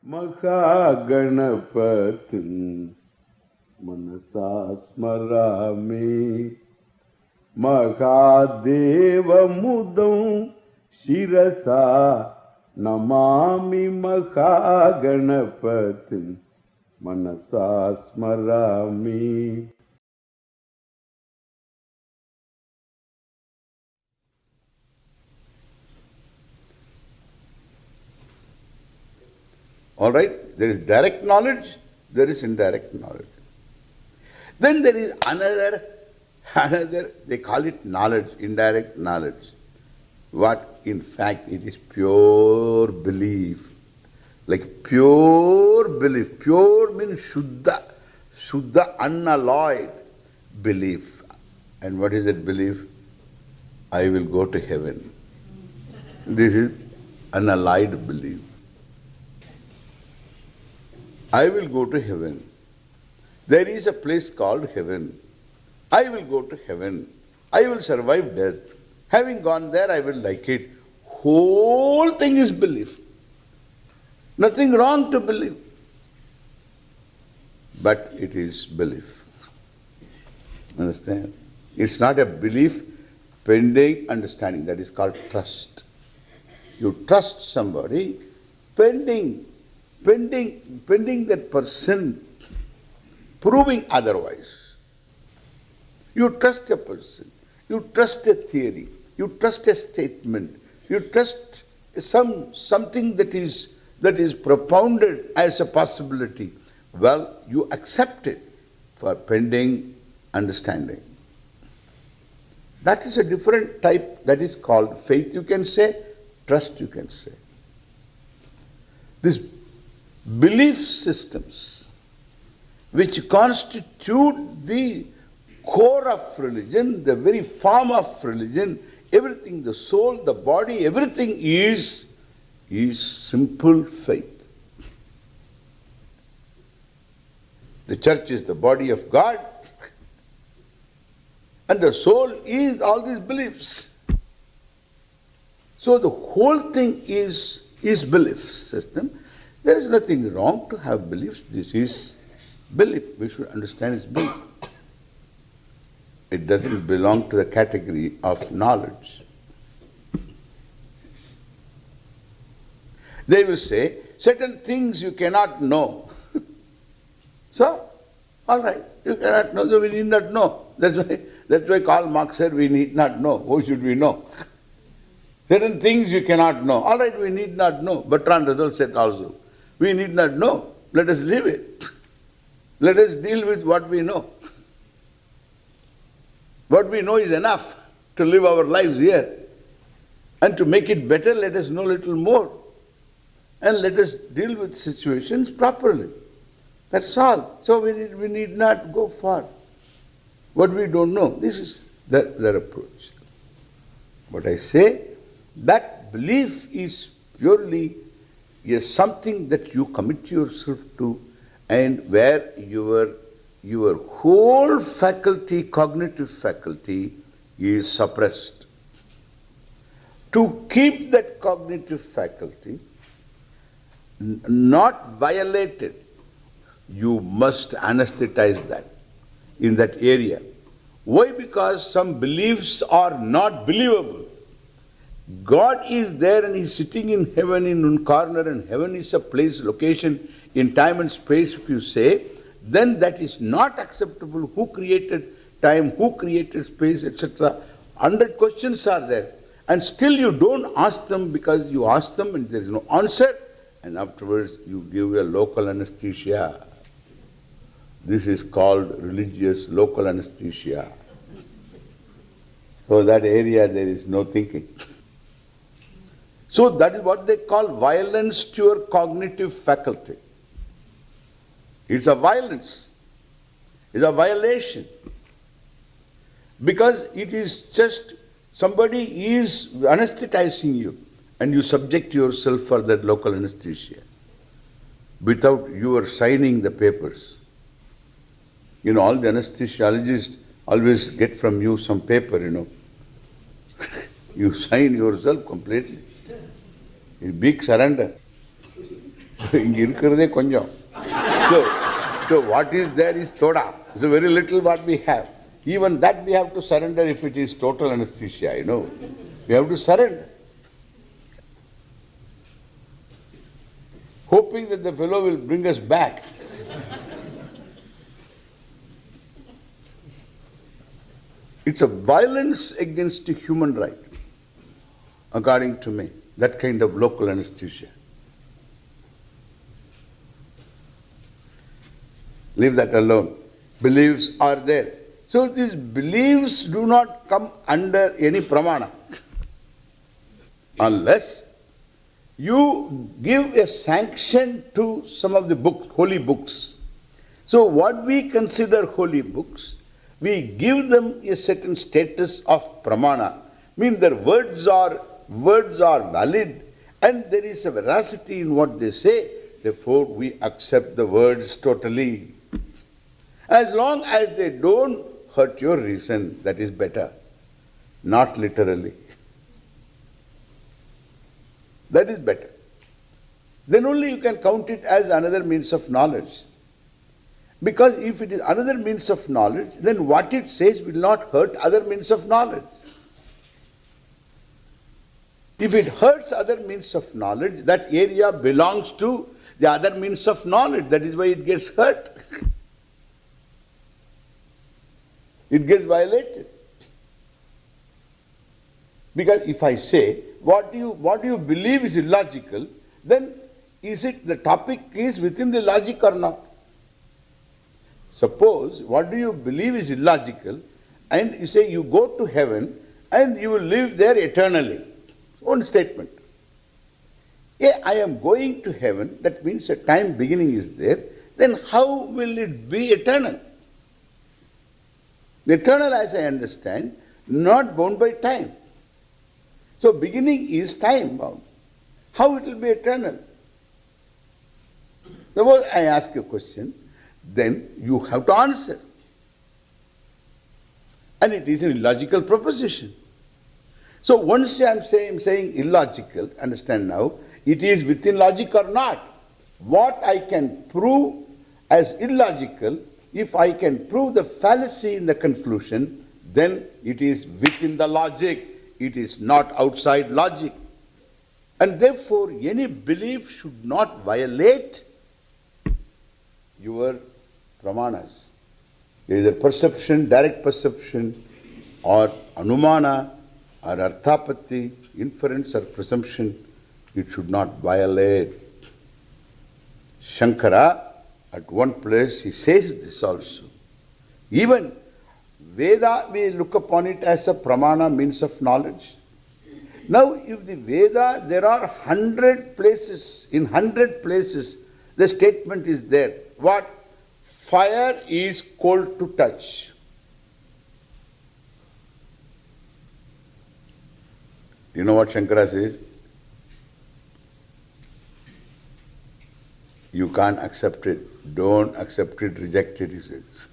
Mahaganapatin manasa smarami Mahadeva mudam shirasa namami Mahaganapatin manasa smarami. All right, there is direct knowledge, there is indirect knowledge. Then there is another, they call it knowledge, indirect knowledge. What in fact it is pure belief. Like pure belief. Pure means Shuddha. Shuddha, unalloyed belief. And what is that belief? I will go to heaven. This is unalloyed belief. I will go to heaven. There is a place called heaven. I will go to heaven. I will survive death. Having gone there, I will like it. Whole thing is belief. Nothing wrong to believe. But it is belief. Understand? It's not a belief pending understanding. That is called trust. You trust somebody pending that person proving otherwise. You trust a person, you trust a theory, you trust a statement, you trust something that is propounded as a possibility. Well, you accept it for pending understanding. That is a different type, that is called faith, you can say, trust, you can say. This belief systems which constitute the core of religion, the very form of religion, everything, the soul, the body, everything is simple faith. The church is the body of God and the soul is all these beliefs. So the whole thing is belief system. There is nothing wrong to have beliefs. This is belief. We should understand it's belief. It doesn't belong to the category of knowledge. They will say, certain things you cannot know. So, all right, you cannot know, so we need not know. That's why Karl Marx said we need not know. Who should we know? Certain things you cannot know. All right, we need not know. Bertrand Russell said also, we need not know. Let us live it. Let us deal with what we know. What we know is enough to live our lives here. And to make it better, let us know a little more. And let us deal with situations properly. That's all. So we need not go far. What we don't know, this is their approach. What I say, that belief is purely something that you commit yourself to, and where your whole faculty, cognitive faculty, is suppressed. To keep that cognitive faculty not violated, you must anesthetize that in that area. Why? Because some beliefs are not believable. God is there and He's sitting in heaven in one corner, and heaven is a place, location in time and space, if you say, then that is not acceptable. Who created time? Who created space, etc.? 100 questions are there. And still you don't ask them, because you ask them and there is no answer, and afterwards you give a local anesthesia. This is called religious local anesthesia. So that area there is no thinking. So that is what they call violence to your cognitive faculty. It's a violence. It's a violation. Because it is just somebody is anesthetizing you and you subject yourself for that local anesthesia without your signing the papers. You know, all the anesthesiologists always get from you some paper, you know. You sign yourself completely. A big surrender. So what is there is thoda. So very little what we have. Even that we have to surrender if it is total anesthesia, We have to surrender. Hoping that the fellow will bring us back. It's a violence against the human right, according to me, that kind of local anesthesia. Leave that alone. Beliefs are there. So these beliefs do not come under any pramana unless you give a sanction to some of the books, holy books. So what we consider holy books, we give them a certain status of pramana. Mean their words are valid and there is a veracity in what they say. Therefore we accept the words totally. As long as they don't hurt your reason, that is better. Not literally. That is better. Then only you can count it as another means of knowledge. Because if it is another means of knowledge, then what it says will not hurt other means of knowledge. If it hurts other means of knowledge, that area belongs to the other means of knowledge. That is why it gets hurt. It gets violated. Because if I say, what do you believe is illogical, then is it the topic is within the logic or not? Suppose what do you believe is illogical and you say you go to heaven and you will live there eternally. One statement. Yeah, I am going to heaven, that means a time beginning is there, then how will it be eternal? Eternal, as I understand, not bound by time. So beginning is time bound. How it will be eternal? Suppose I ask you a question, then you have to answer. And it is an illogical proposition. So once I am saying illogical, understand now, it is within logic or not. What I can prove as illogical, if I can prove the fallacy in the conclusion, then it is within the logic. It is not outside logic. And therefore, any belief should not violate your pramanas. Either perception, direct perception, or anumana, or arthapatti, inference or presumption, it should not violate. Shankara, at one place, he says this also. Even Veda, we look upon it as a pramana, means of knowledge. Now, if the Veda, there are 100 places, in 100 places, the statement is there. What? Fire is cold to touch. You know what Shankara says? You can't accept it. Don't accept it, reject it, he says.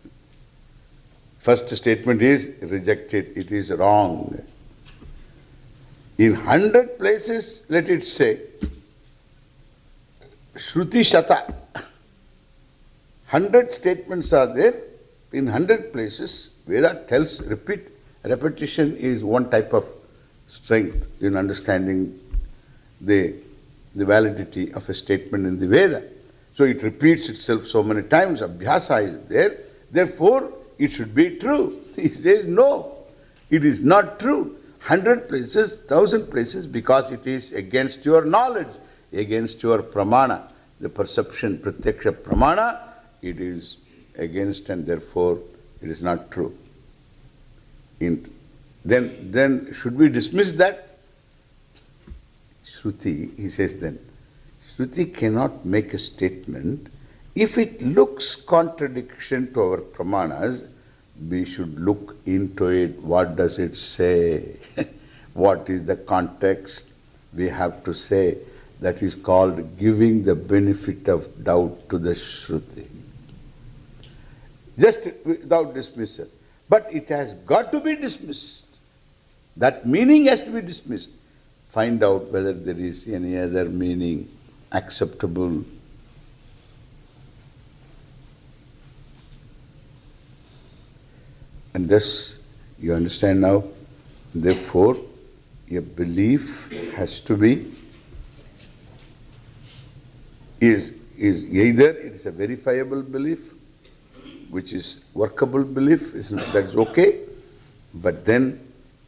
First statement is reject it. It is wrong. In 100 places, let it say, Shruti Shata. 100 statements are there. In 100 places, Veda tells, repetition is one type of strength in understanding the validity of a statement in the Veda. So it repeats itself so many times, abhyasa is there, therefore it should be true. He says no, it is not true. 100 places, 1,000 places, because it is against your knowledge, against your pramana, the perception, pratyaksha pramana, it is against and therefore it is not true. Then should we dismiss that? Shruti, he says then, Shruti cannot make a statement. If it looks contradiction to our pramanas, we should look into it. What does it say? What is the context? We have to say. That is called giving the benefit of doubt to the Shruti. Just without dismissal. But it has got to be dismissed. That meaning has to be dismissed. Find out whether there is any other meaning acceptable. And thus, you understand now, therefore, a belief has to be, is either it is a verifiable belief, which is workable belief, that is okay, but then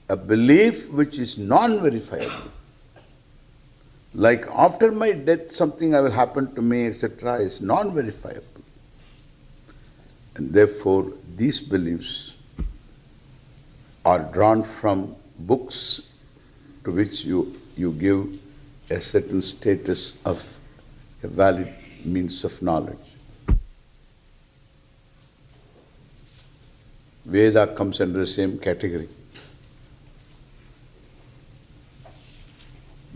a belief which is non-verifiable, like after my death something will happen to me, etc., is non-verifiable. And therefore, these beliefs are drawn from books to which you give a certain status of a valid means of knowledge. Veda comes under the same category.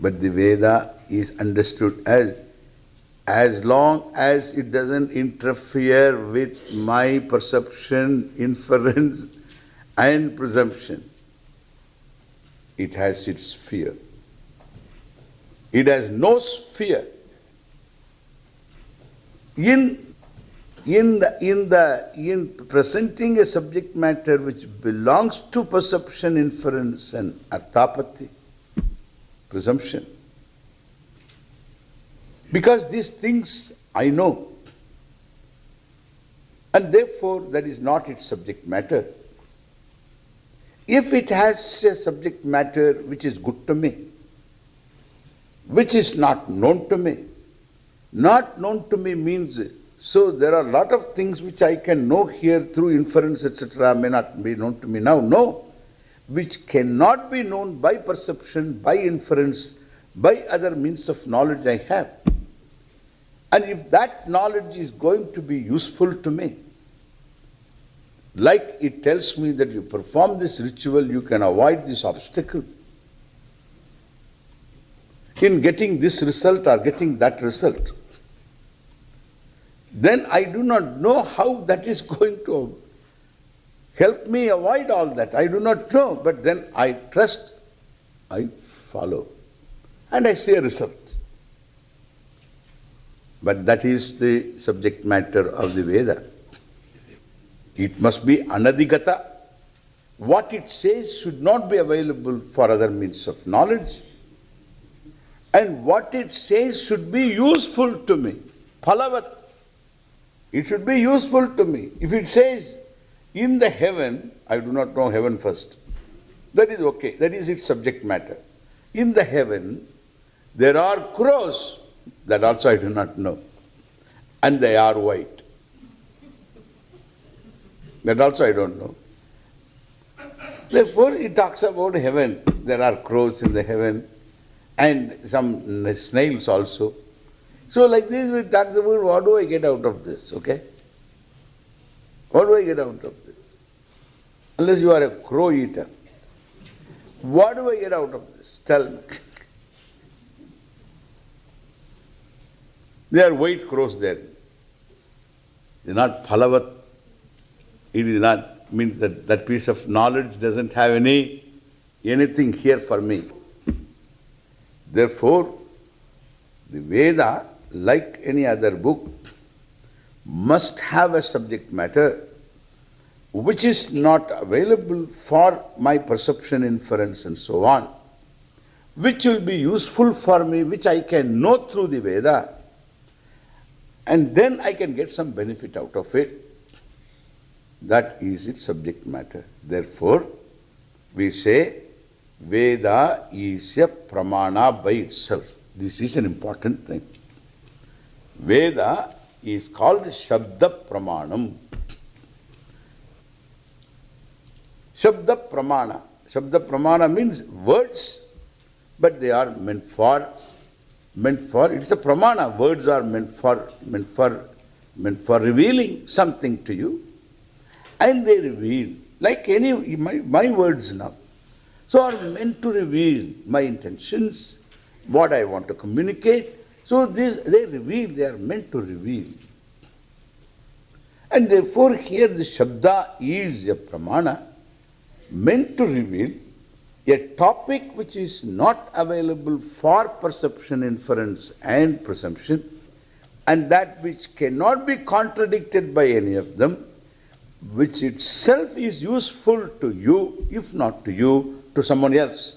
But the Veda is understood as long as it doesn't interfere with my perception, inference and presumption, it has its sphere. It has no sphere. In presenting a subject matter which belongs to perception, inference and arthapati, presumption, because these things I know, and therefore that is not its subject matter. If it has a subject matter which is good to me, which is not known to me, not known to me means, so there are a lot of things which I can know here through inference, etc., may not be known to me now. No, which cannot be known by perception, by inference, by other means of knowledge I have. And if that knowledge is going to be useful to me, like it tells me that you perform this ritual, you can avoid this obstacle in getting this result or getting that result, then I do not know how that is going to help me avoid all that. I do not know, but then I trust, I follow, and I see a result. But that is the subject matter of the Veda. It must be anadigata. What it says should not be available for other means of knowledge. And what it says should be useful to me. Phalavat. It should be useful to me. If it says, in the heaven, I do not know heaven first. That is okay. That is its subject matter. In the heaven, there are crows. That also I do not know. And they are white. That also I don't know. Therefore, it talks about heaven. There are crows in the heaven and some snails also. So like this, we talk about what do I get out of this, okay? What do I get out of this? Unless you are a crow eater. What do I get out of this? Tell me. There are white crows there. It is not phalavat. It is not, means that that piece of knowledge doesn't have anything here for me. Therefore, the Veda, like any other book, must have a subject matter which is not available for my perception, inference and so on, which will be useful for me, which I can know through the Veda, and then I can get some benefit out of it. That is its subject matter. Therefore, we say Veda is a pramana by itself. This is an important thing. Veda is called Shabda Pramanam. Shabda Pramana. Shabda Pramana means words, but they are meant for, it's a pramana. Words are meant for revealing something to you. And they reveal, like my words now. So are meant to reveal my intentions, what I want to communicate. So they reveal, they are meant to reveal. And therefore here the Shabda is a pramana, meant to reveal, A topic which is not available for perception, inference and presumption, and that which cannot be contradicted by any of them, which itself is useful to you, if not to you, to someone else.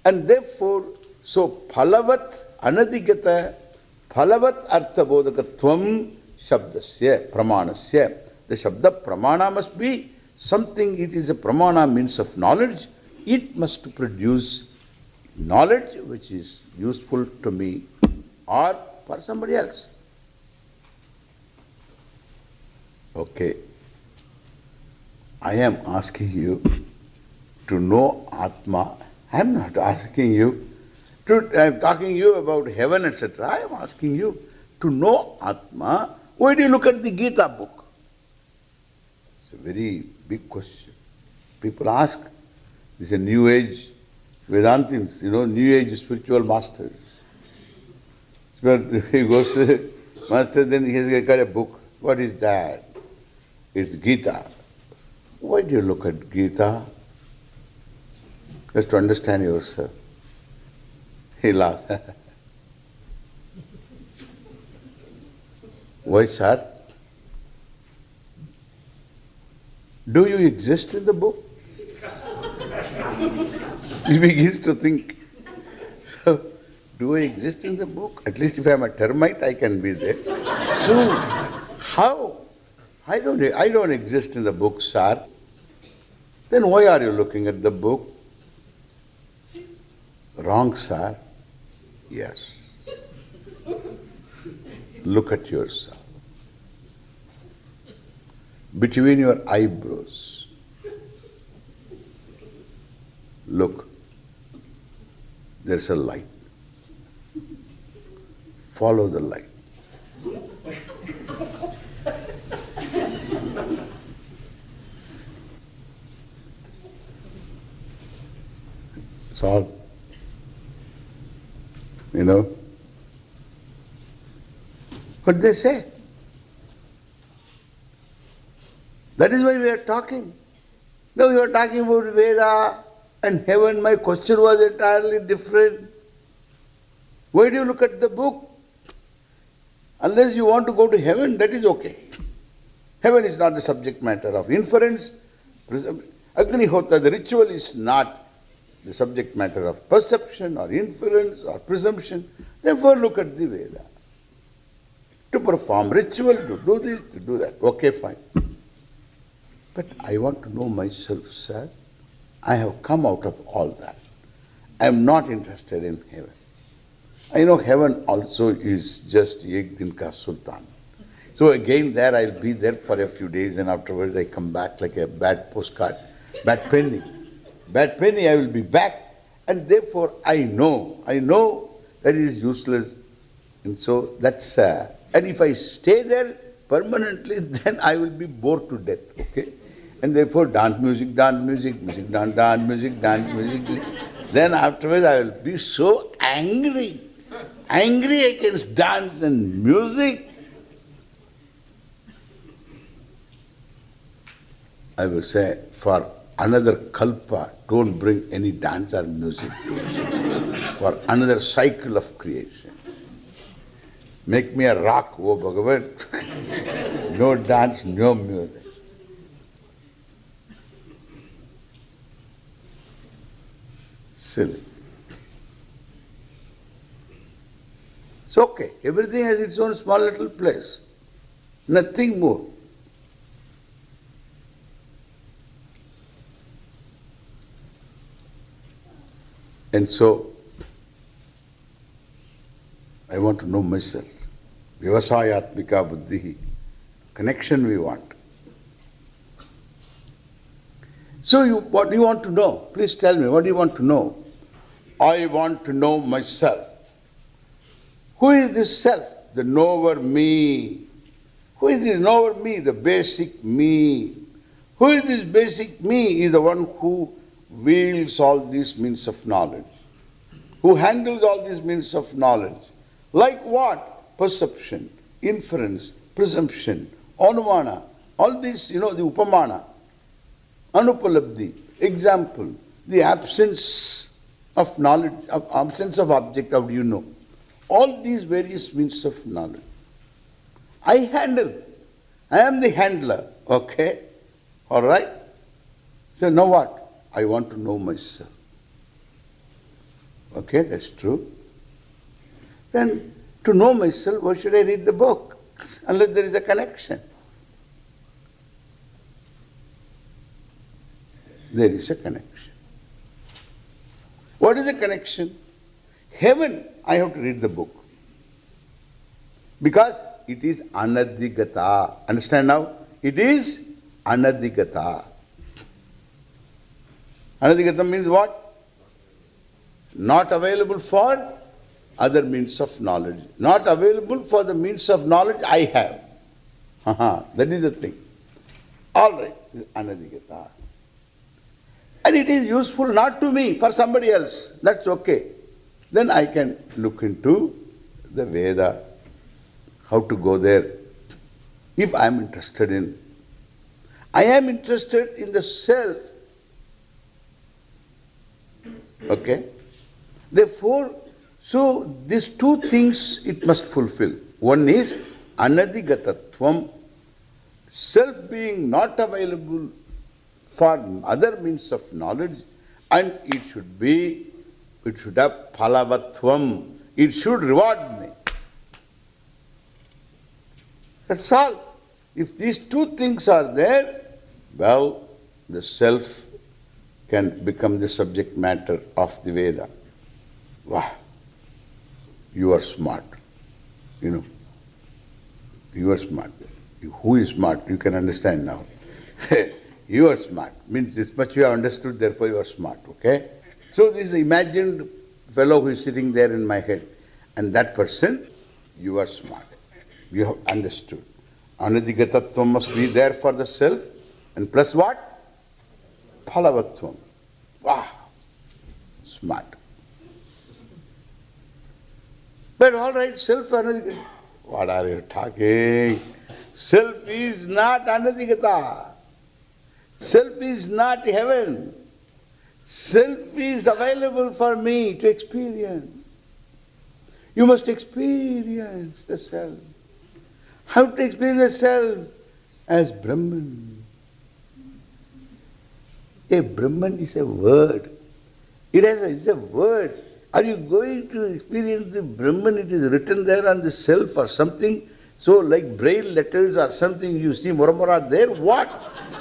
And therefore, so phalavat anadigata phalavat arthabodhakatvam shabdasya pramanasya. The shabda pramana must be something, it is a pramana, means of knowledge. It must produce knowledge which is useful to me or for somebody else. Okay. I am asking you to know Atma. I am not asking you to, I am talking to you about heaven, etc. I am asking you to know Atma. Why do you look at the Gita book? It's a very big question. People ask, this is a new age Vedantins, new age spiritual masters. But he goes to the master, then he has got a book. What is that? It's Gita. Why do you look at Gita? Just to understand yourself. He laughs. Why, sir? Do you exist in the book? He begins to think. So, do I exist in the book? At least if I am a termite, I can be there. So, how? I don't exist in the book, sir. Then why are you looking at the book? Wrong, sir. Yes. Look at yourself. Between your eyebrows. Look. There's a light. Follow the light. It's all, what they say. That is why we are talking. Now you are talking about Veda and heaven. My question was entirely different. Why do you look at the book? Unless you want to go to heaven, that is okay. Heaven is not the subject matter of inference. Agnihota, the ritual is not the subject matter of perception or inference or presumption. Therefore look at the Veda. To perform ritual, to do this, to do that. Okay, fine. But I want to know myself, sir. I have come out of all that. I am not interested in heaven. I know heaven also is just Ek Din Ka Sultan. So again there I'll be there for a few days and afterwards I come back like a bad postcard, bad penny. Bad penny, I will be back. And therefore I know that it is useless. And so that's, and if I stay there permanently, then I will be bored to death, okay? And therefore dance music, dance, dance music. Then afterwards I will be so angry against dance and music. I will say, for another kalpa, don't bring any dance or music to us. For another cycle of creation. Make me a rock, oh Bhagavan. No dance, no music. Silly. It's okay. Everything has its own small little place. Nothing more. And so, I want to know myself. Vivasayatmika buddhi. Connection we want. So what do you want to know? Please tell me, what do you want to know? I want to know myself. Who is this self? The knower me. Who is this knower me? The basic me. Who is this basic me? Is the one who wields all these means of knowledge. Who handles all these means of knowledge. Like what? Perception, inference, presumption, anumana, all these, the upamana, anupalabdhi, example, the absence of knowledge, absence of object, how do you know? All these various means of knowledge. I handle. I am the handler. Okay? All right? So now what? I want to know myself. Okay, that's true. Then to know myself, why should I read the book? Unless there is a connection. There is a connection. What is the connection? Heaven, I have to read the book. Because it is anadhigata. Understand now? It is anadhigata. Anadhigata means what? Not available for other means of knowledge. Not available for the means of knowledge I have. That is the thing. All right, anadhigata. And it is useful not to me, for somebody else. That's okay. Then I can look into the Veda, how to go there. If I am interested in, I am interested in the self. Okay? Therefore, so these two things it must fulfill. One is anadhigatatvam, self being not available for other means of knowledge, and it should have phalavatvam, it should reward me. That's all. If these two things are there, well, the self can become the subject matter of the Veda. Wow, you are smart. You are smart. Who is smart? You can understand now. You are smart. Means this much you have understood, therefore you are smart, okay? So this imagined fellow who is sitting there in my head, and that person, you are smart. You have understood. Anadhigatatvam must be there for the self, and plus what? Phalavatvam. Wow, smart. But all right, self anadhigata. What are you talking? Self is not anadhigata. Self is not heaven. Self is available for me to experience. You must experience the self. How to experience the self? As Brahman. A Brahman is a word. It's a word. Are you going to experience the Brahman? It is written there on the self or something. So like braille letters or something, you see Muramura there. What?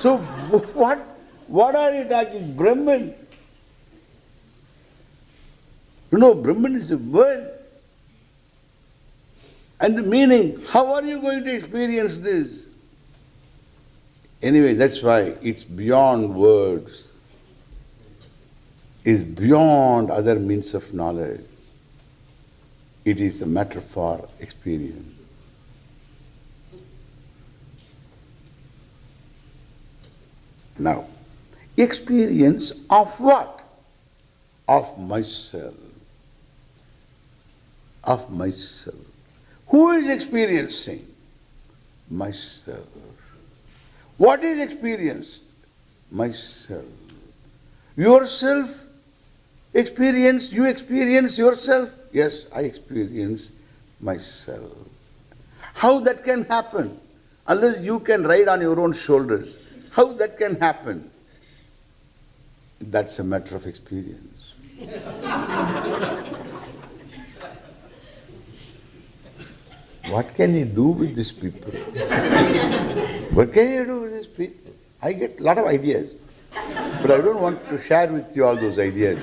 So what are you talking? Brahman. Brahman is a word. And the meaning, how are you going to experience this? Anyway, that's why it's beyond words. It's beyond other means of knowledge. It is a matter for experience. Now, experience of what? Of myself. Of myself. Who is experiencing? Myself. What is experienced? Myself. Yourself experience, you experience yourself? Yes, I experience myself. How that can happen? Unless you can ride on your own shoulders. How that can happen? That's a matter of experience. What can you do with these people? What can you do with these people? I get a lot of ideas, but I don't want to share with you all those ideas.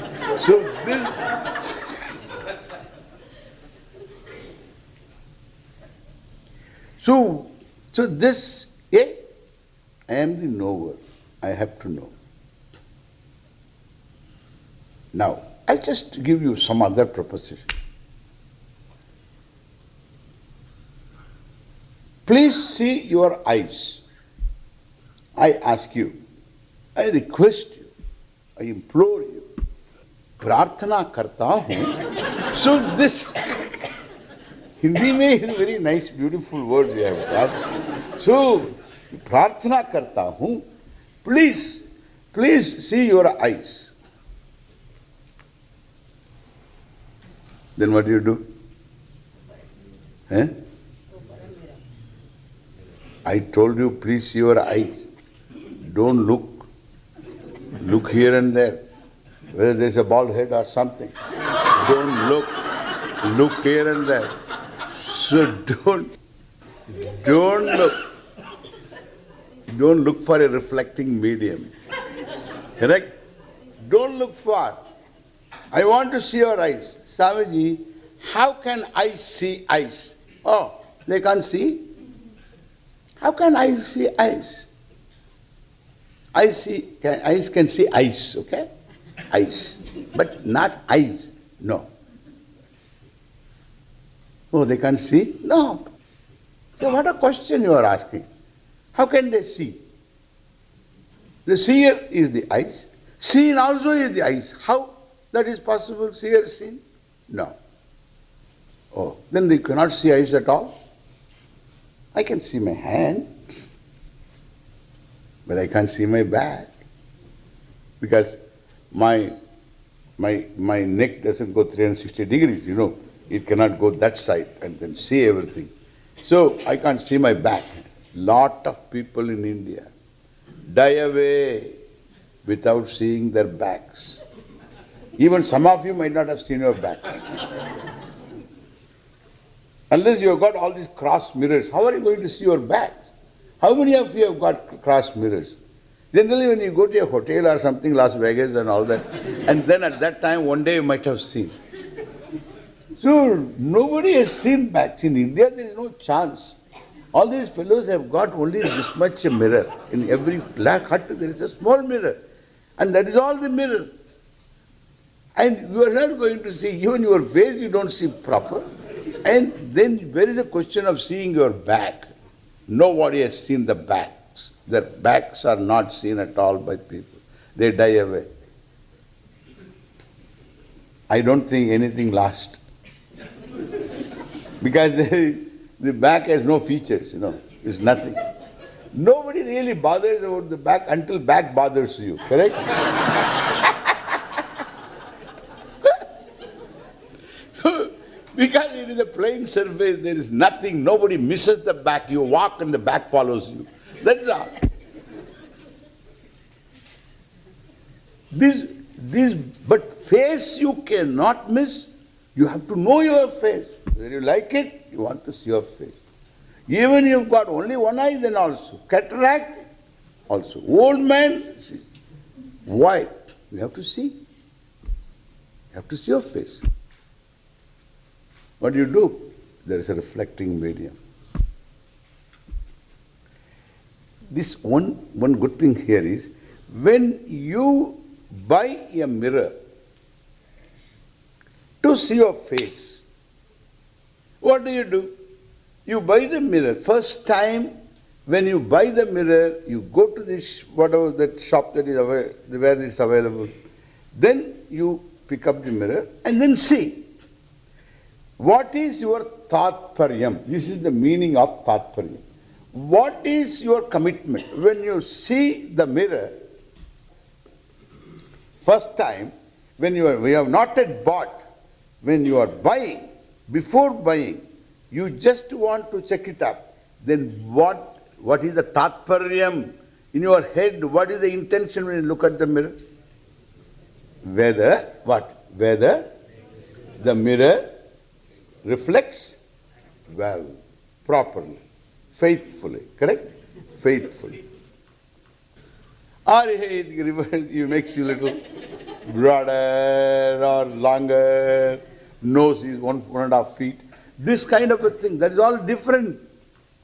So this, I am the knower. I have to know. Now, I'll just give you some other proposition. Please see your eyes. I ask you, I request you, I implore you, prarthana karta hu. So this, Hindi mein is a very nice, beautiful word we have got. So, prarthana karta hu, please see your eyes. Then what do? Eh? I told you, please see your eyes. Don't look. Look here and there. Whether there's a bald head or something. Don't look. Look here and there. So don't look. Don't look for a reflecting medium. Correct? Don't look for. I want to see your eyes. Swamiji, how can I see eyes? Oh, they can't see? How can I see eyes? Eyes can see eyes, okay? Eyes. But not eyes. No. Oh, they can't see? No. So what a question you are asking. How can they see? The seer is the eyes. Seen also is the eyes. How that is possible? Seer, seen? No. Oh, then they cannot see eyes at all? I can see my hands, but I can't see my back. Because my neck doesn't go 360 degrees, you know. It cannot go that side and then see everything. So I can't see my back. Lot of people in India die away without seeing their backs. Even some of you might not have seen your back. Unless you have got all these cross mirrors, how are you going to see your backs? How many of you have got cross mirrors? Generally when you go to a hotel or something, Las Vegas and all that, and then at that time one day you might have seen. So nobody has seen backs. In India there is no chance. All these fellows have got only this much a mirror. In every hut there is a small mirror. And that is all the mirror. And you are not going to see, even your face you don't see proper. And then where is the question of seeing your back? Nobody has seen the backs. Their backs are not seen at all by people. They die away. I don't think anything lasts. Because the back has no features, you know. It's nothing. Nobody really bothers about the back until back bothers you, correct? So, because it is a plain surface, there is nothing, nobody misses the back. You walk and the back follows you. That's all. But face you cannot miss. You have to know your face. Whether you like it, you want to see your face. Even you've got only one eye, then also. Cataract, also. Old man, why? You have to see. You have to see your face. What do? There is a reflecting medium. This one good thing here is, when you buy a mirror to see your face, what do? You buy the mirror. First time when you buy the mirror, you go to this, whatever that shop that is where it's available. Then you pick up the mirror and then see. What is your tatparyam? This is the meaning of tatparyam. What is your commitment? When you see the mirror, first time, when we have not yet bought, when you are buying, before buying, you just want to check it up. Then what is the tatparyam in your head? What is the intention when you look at the mirror? Whether the mirror reflects well, properly, faithfully, correct? Faithfully. Or it makes you a little broader or longer, nose is 1.5 feet. This kind of a thing, that is all different.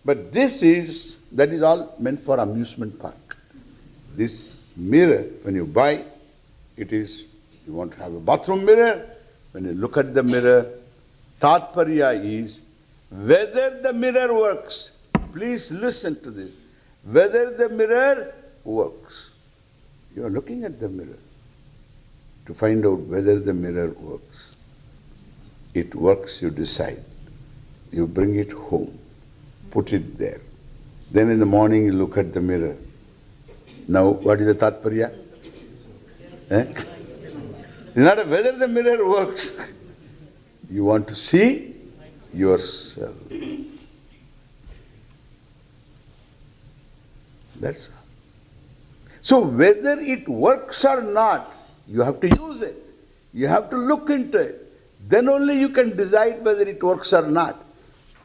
But that is all meant for amusement park. This mirror, when you buy, you want to have a bathroom mirror. When you look at the mirror, tatparya is whether the mirror works. Please listen to this. Whether the mirror works. You are looking at the mirror to find out whether the mirror works. It works, you decide. You bring it home. Put it there. Then in the morning you look at the mirror. Now, what is the tatparya? It's not whether the mirror works. You want to see yourself. That's all. So whether it works or not, you have to use it. You have to look into it. Then only you can decide whether it works or not.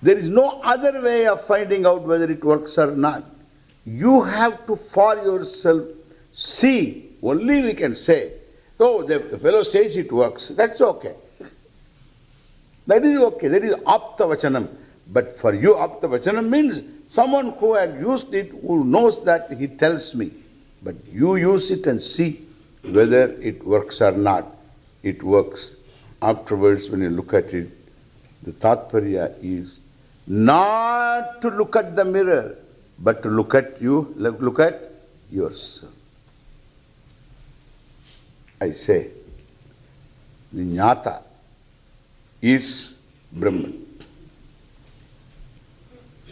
There is no other way of finding out whether it works or not. You have to for yourself see. Only we can say, oh, the fellow says it works. That's okay. That is okay. That is apta vachanam. But for you, apta vachanam means someone who had used it, who knows that he tells me. But you use it and see whether it works or not. It works. Afterwards, when you look at it, the tatparya is not to look at the mirror, but to look at you, look at yourself. I say, the jnata is Brahman.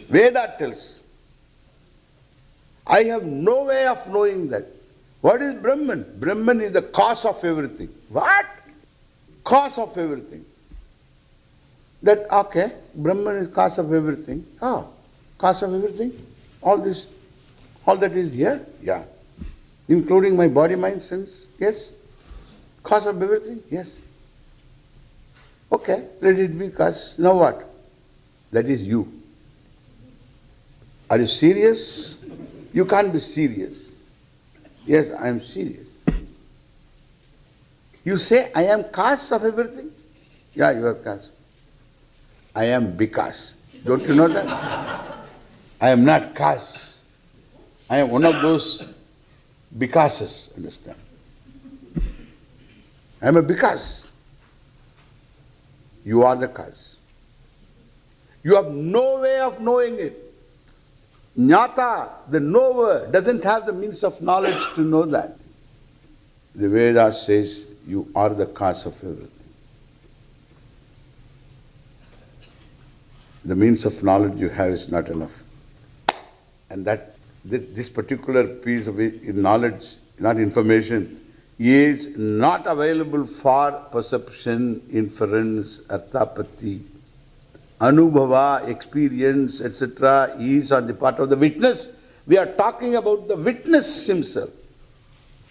Veda tells, I have no way of knowing that. What is Brahman? Brahman is the cause of everything. What? Cause of everything. That, okay, Brahman is cause of everything. Oh, cause of everything? All that is here? Yeah. Including my body, mind, sense? Yes. Cause of everything? Yes. Okay, let it be cause. Now what? That is you. Are you serious? You can't be serious. Yes, I am serious. You say, I am cause of everything? Yeah, you are cause. I am because. Don't you know that? I am not cause. I am one of those becauses, understand? I am a because. You are the cause. You have no way of knowing it. Jnata, the knower, doesn't have the means of knowledge to know that. The Veda says you are the cause of everything. The means of knowledge you have is not enough. And that this particular piece of knowledge, not information, is not available for perception, inference, arthapatti, anubhava, experience, etc. is on the part of the witness. We are talking about the witness himself.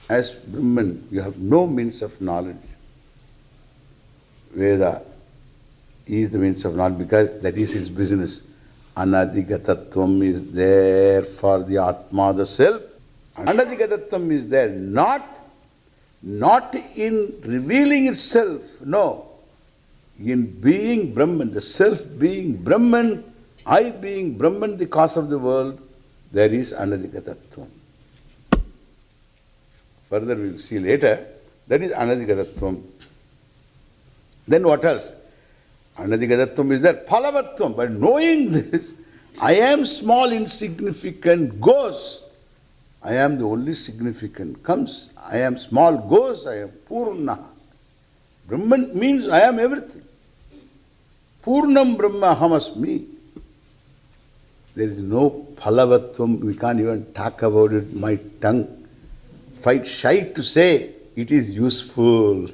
As Brahman, you have no means of knowledge. Veda is the means of knowledge because that is his business. Anadhigatattvam is there for the Atma, the self. Anadhigatattvam is there not in revealing itself, no. In being Brahman, the self being Brahman, I being Brahman, the cause of the world, there is Anadhigatattvam. Further we will see later, that is Anadhigatattvam. Then what else? Anadhigatattvam is there, Phalavatvam. By knowing this, I am small, insignificant, goes. I am the only significant, comes. I am small, goes. I am Purna. Brahman means I am everything. Purnam Brahma Hamasmi. There is no Phalavatvam. We can't even talk about it. My tongue fight shy to say it is useful.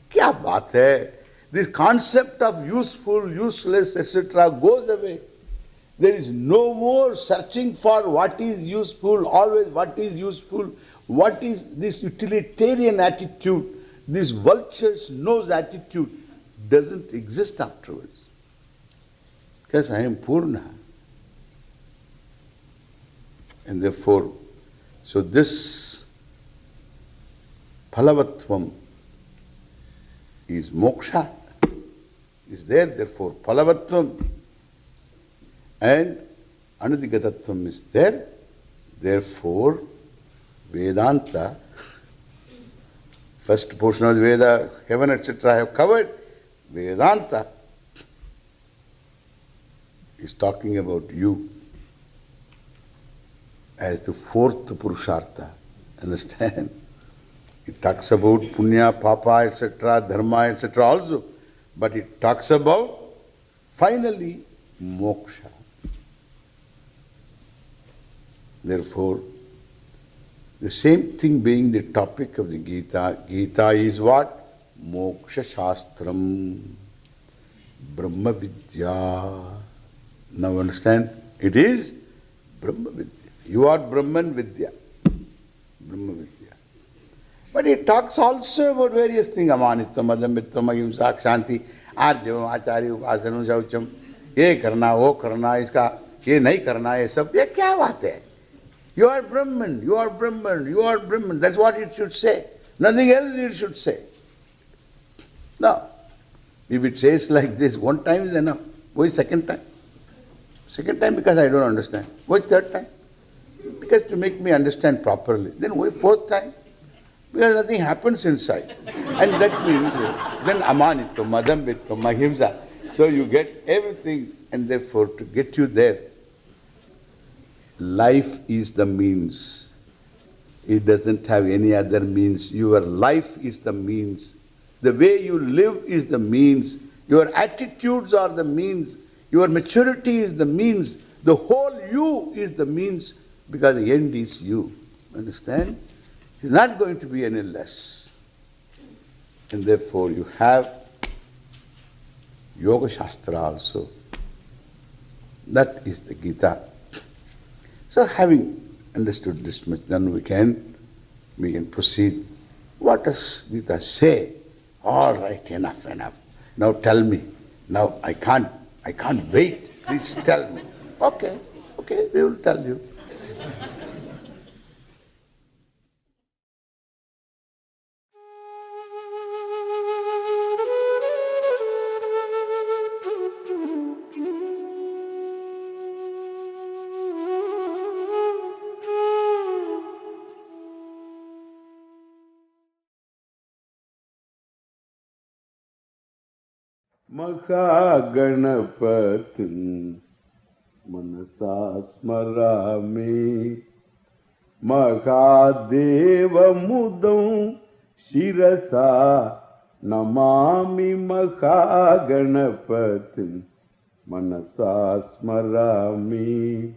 Kya baat hai? This concept of useful, useless, etc. goes away. There is no more searching for what is useful, always what is useful, what is this utilitarian attitude, this vulture's nose attitude doesn't exist afterwards. Because I am Purna. And therefore, so this Phalavatvam is moksha, is there, therefore Phalavatvam, and Anadhigatattvam is there, therefore Vedanta, first portion of the Veda, heaven, etc. I have covered. Vedanta is talking about you as the fourth purushartha. Understand? It talks about punya, papa, etc., dharma, etc. also. But it talks about, finally, moksha. Therefore, the same thing being the topic of the Gita, Gita is what? Moksha shastram. Brahma Vidya. Now understand? It is Brahma Vidya. You are Brahman Vidya. Brahma Vidya. But it talks also about various things. Amanitvam, Adamitvam, Ahimsa, Kshanti, Arjavam, Acharya, Upasanam, Shaucham. ये करना वो करना इसका ये नहीं करना ये सब ये क्या बात है? You are Brahman, you are Brahman, you are Brahman. That's what it should say. Nothing else it should say. No. If it says like this, one time is enough. Why second time? Second time because I don't understand. Why third time? Because to make me understand properly. Then why fourth time? Because nothing happens inside. And that means then amanitvam, adambitvam, ahimsa. So you get everything, and therefore to get you there, life is the means. It doesn't have any other means. Your life is the means. The way you live is the means. Your attitudes are the means. Your maturity is the means. The whole you is the means, because the end is you. Understand? It's not going to be any less. And therefore you have Yoga Shastra also. That is the Gita. So having understood this much, then we can proceed. What does Gita say? All right, enough. Now tell me. Now I can't wait. Please tell me. Okay, we will tell you. Mahaganapatin manasa smarami Mahadeva mudam shirasa namami Mahaganapatin manasa smarami